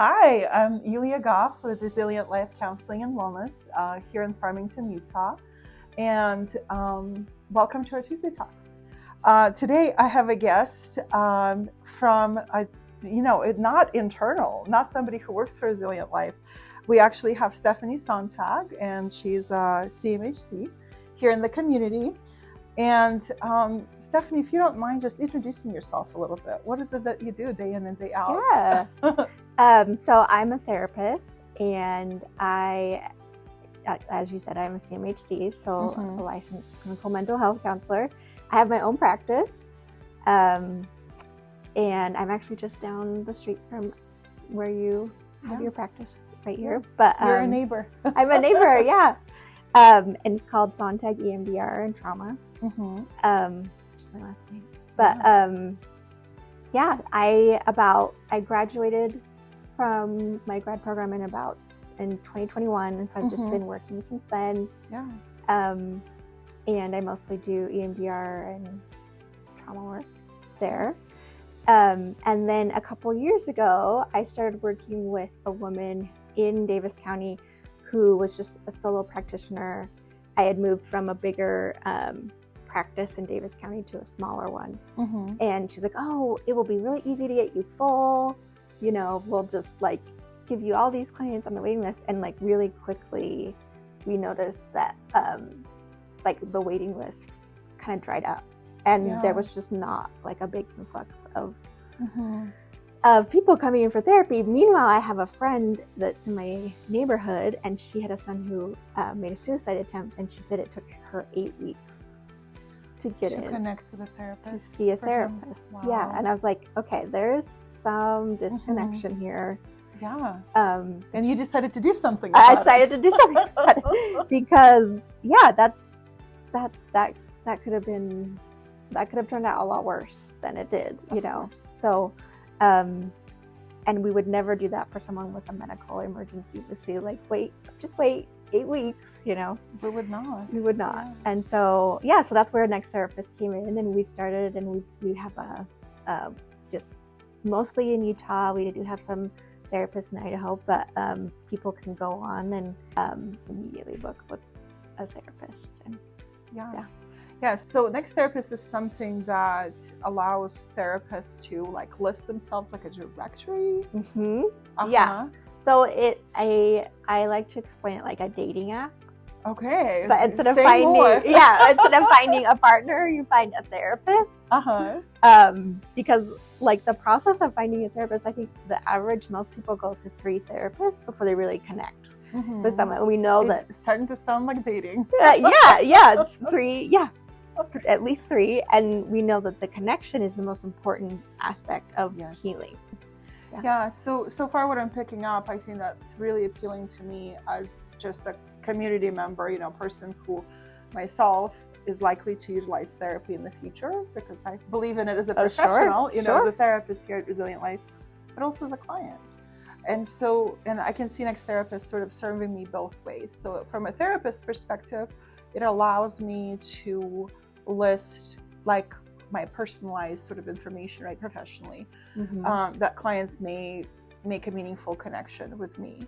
Hi, I'm Elia Goff with Resilient Life Counseling and Wellness here in Farmington, Utah, and welcome to our Tuesday Talk. Today I have a guest from, not internal, not somebody who works for Resilient Life. We actually have Stephanie Sonntag, and she's a CMHC here in the community. And Stephanie, if you don't mind just introducing yourself a little bit, what is it that you do day in and day out? Yeah. So I'm a therapist, and as you said, I'm a CMHC, so a licensed clinical mental health counselor. I have my own practice, and I'm actually just down the street from where you have your practice, right here. But you're a neighbor. I'm a neighbor, yeah. And it's called Sonntag EMDR and Trauma. Just my last name. But I graduated from my grad program in 2021, and so I've just been working since then. Yeah. And I mostly do EMDR and trauma work there. And then a couple years ago, I started working with a woman in Davis County who was just a solo practitioner. I had moved from a bigger practice in Davis County to a smaller one. And she's like, oh, it will be really easy to get you full. We'll just give you all these clients on the waiting list. And really quickly, we noticed that the waiting list kind of dried up. And there was just not a big influx of people coming in for therapy. Meanwhile, I have a friend that's in my neighborhood, and she had a son who made a suicide attempt, and she said it took her 8 weeks to connect with a therapist, to see a therapist. Wow. Yeah, and I was like, okay, there's some disconnection here. Yeah. And you decided to do something about I decided to do something about it because that could have turned out a lot worse than it did, So and we would never do that for someone with a medical emergency, to say just wait 8 weeks, We would not. Yeah. And so that's where Next Therapist came in, and we started, and we have a just mostly in Utah. We do have some therapists in Idaho, but people can go on and immediately book with a therapist. And Yeah, so Next Therapist is something that allows therapists to list themselves like a directory. Yeah. So I like to explain it like a dating app. Okay. But instead of finding a partner, you find a therapist. Because the process of finding a therapist, I think the average, most people go to 3 therapists before they really connect with someone. We know that it's starting to sound like dating. 3. Yeah. At least 3, and we know that the connection is the most important aspect of healing. Yeah. So far what I'm picking up, I think that's really appealing to me as just a community member, person who myself is likely to utilize therapy in the future, because I believe in it as a professional, as a therapist here at Resilient Life, but also as a client. And I can see Next Therapist sort of serving me both ways. So from a therapist perspective, it allows me to list my personalized sort of information, right, professionally, that clients may make a meaningful connection with me.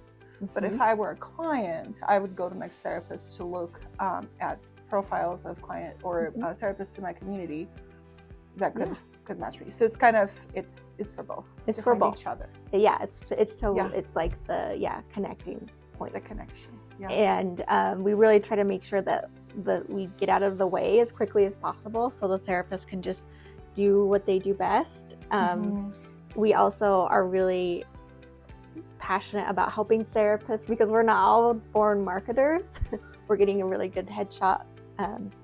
But if I were a client, I would go to Next Therapist to look at profiles of client or therapists in my community that could match me. So it's kind of it's for both. It's for both each other. Yeah, it's like the connecting point. The connection. Yeah. And we really try to make sure that we get out of the way as quickly as possible, so the therapist can just do what they do best. We also are really passionate about helping therapists, because we're not all born marketers. We're getting a really good headshot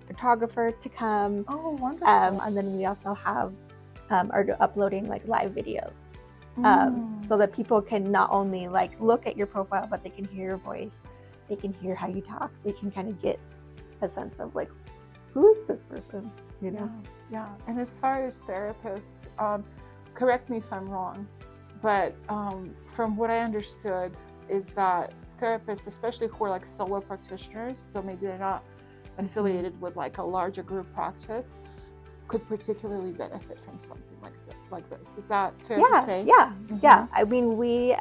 photographer to come. Oh, wonderful. And then we also have are uploading live videos, so that people can not only look at your profile, but they can hear your voice, they can hear how you talk, they can kind of get a sense of who is this person, Yeah. And as far as therapists, correct me if I'm wrong, but from what I understood is that therapists, especially who are solo practitioners, so maybe they're not affiliated with a larger group practice, could particularly benefit from something like this. Is that fair Yeah, to say? yeah, Mm-hmm. yeah. I mean, we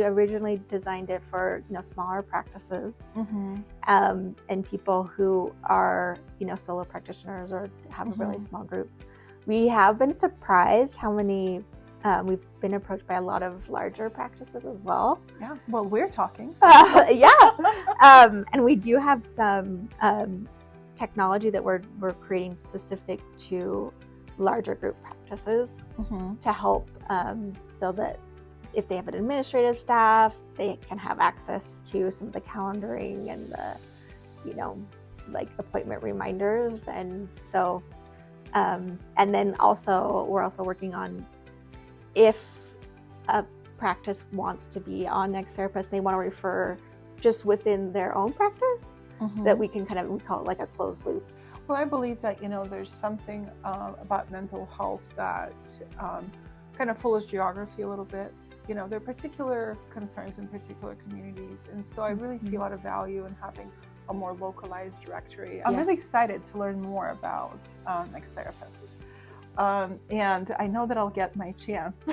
originally designed it for smaller practices, Mm-hmm. and people who are solo practitioners or have really small groups. We have been surprised how many. We've been approached by a lot of larger practices as well. Yeah. Well, we're talking. So. And we do have some technology that we're creating specific to larger group practices to help, so that if they have an administrative staff, they can have access to some of the calendaring and the, like appointment reminders. And so, and then also we're also working on, if a practice wants to be on Next Therapist, they want to refer just within their own practice, that we can we call it like a closed loop. Well, I believe that, there's something about mental health that kind of follows geography a little bit. There are particular concerns in particular communities. And so I really see a lot of value in having a more localized directory. I'm really excited to learn more about Next Therapist. And I know that I'll get my chance.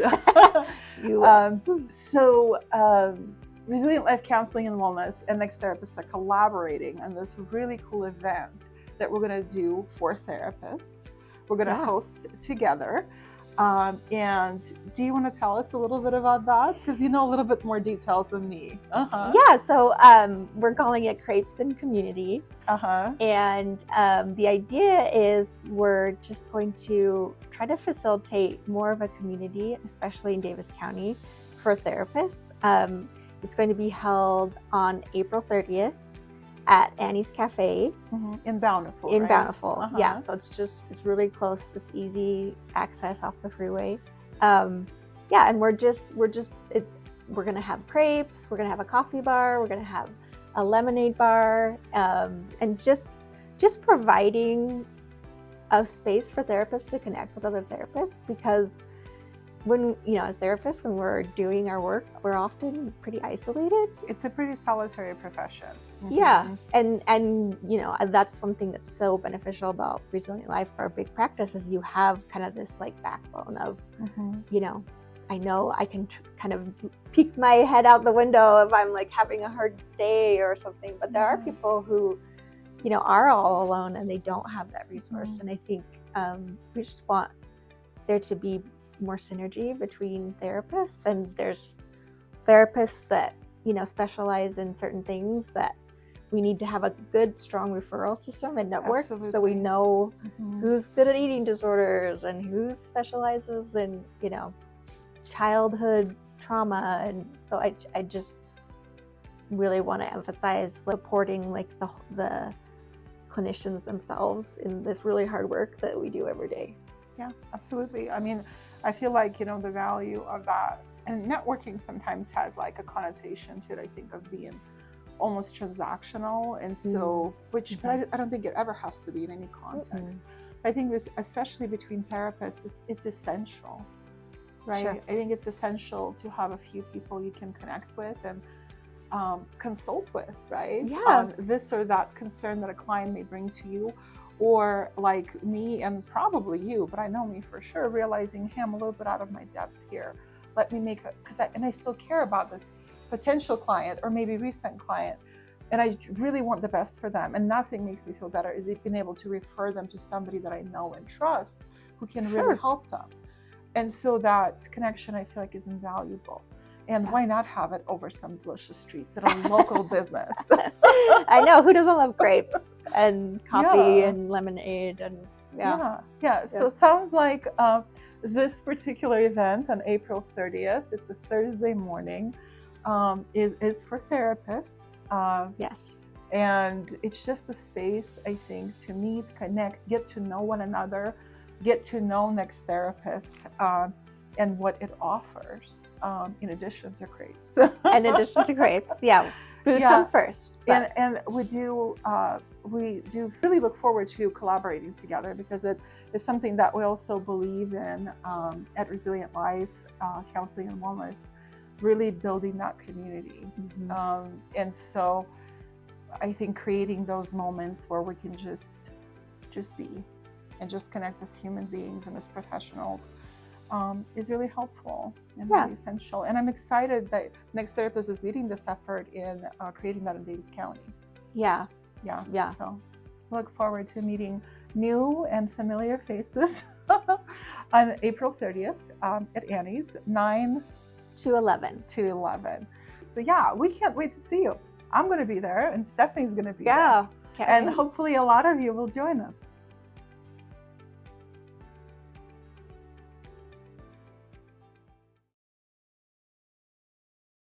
Resilient Life Counseling and Wellness and Next Therapists are collaborating on this really cool event that we're going to do for therapists. We're going to host together. And do you want to tell us a little bit about that? Because you know a little bit more details than me. Yeah, so we're calling it Crepes and Community. And the idea is we're just going to try to facilitate more of a community, especially in Davis County, for therapists. It's going to be held on April 30th at Annie's Cafe in Bountiful. In Bountiful, yeah. So it's really close. It's easy access off the freeway. And we're gonna have crepes. We're gonna have a coffee bar. We're gonna have a lemonade bar, and just providing a space for therapists to connect with other therapists, because when, as therapists, when we're doing our work, we're often pretty isolated. It's a pretty solitary profession. Yeah. And that's something that's so beneficial about Resilient Life for a big practice, is you have kind of this like backbone of, I know I can kind of peek my head out the window if I'm like having a hard day or something, but there are people who, are all alone and they don't have that resource. And I think we just want there to be more synergy between therapists, and there's therapists that specialize in certain things that we need to have a good, strong referral system and network. Absolutely. So we know who's good at eating disorders and who specializes in childhood trauma. And so I just really want to emphasize supporting like the clinicians themselves in this really hard work that we do every day. Yeah, absolutely. I mean, I feel like, the value of that, and networking sometimes has like a connotation to it, I think, of being almost transactional. And so, but I don't think it ever has to be in any context. I think this, especially between therapists, it's essential, right? Sure. I think it's essential to have a few people you can connect with and consult with, right? Yeah. On this or that concern that a client may bring to you. Or like me, and probably you, but I know me for sure, realizing, hey, I'm a little bit out of my depth here. Let me make I still care about this potential client or maybe recent client, and I really want the best for them. And nothing makes me feel better is being able to refer them to somebody that I know and trust who can really help them. And so that connection, I feel like, is invaluable. And why not have it over some delicious treats at a local business? I know, who doesn't love grapes and coffee and lemonade and So it sounds like this particular event on April 30th, it's a Thursday morning, is for therapists. Yes. And it's just a space, I think, to meet, connect, get to know one another, get to know Next Therapist, and what it offers, in addition to crepes. In addition to crepes, food comes first. And we do really look forward to collaborating together, because it is something that we also believe in at Resilient Life Counseling and Wellness, really building that community. And so I think creating those moments where we can just be. and just connect as human beings and as professionals is really helpful and Yeah. really essential. And I'm excited that Next Therapist is leading this effort in creating that in Davis County. Yeah. Yeah. So look forward to meeting new and familiar faces on April 30th at Annie's, 9 to 11. to 11. So yeah, we can't wait to see you. I'm going to be there, and Stephanie's going to be there. Yeah. And hopefully a lot of you will join us.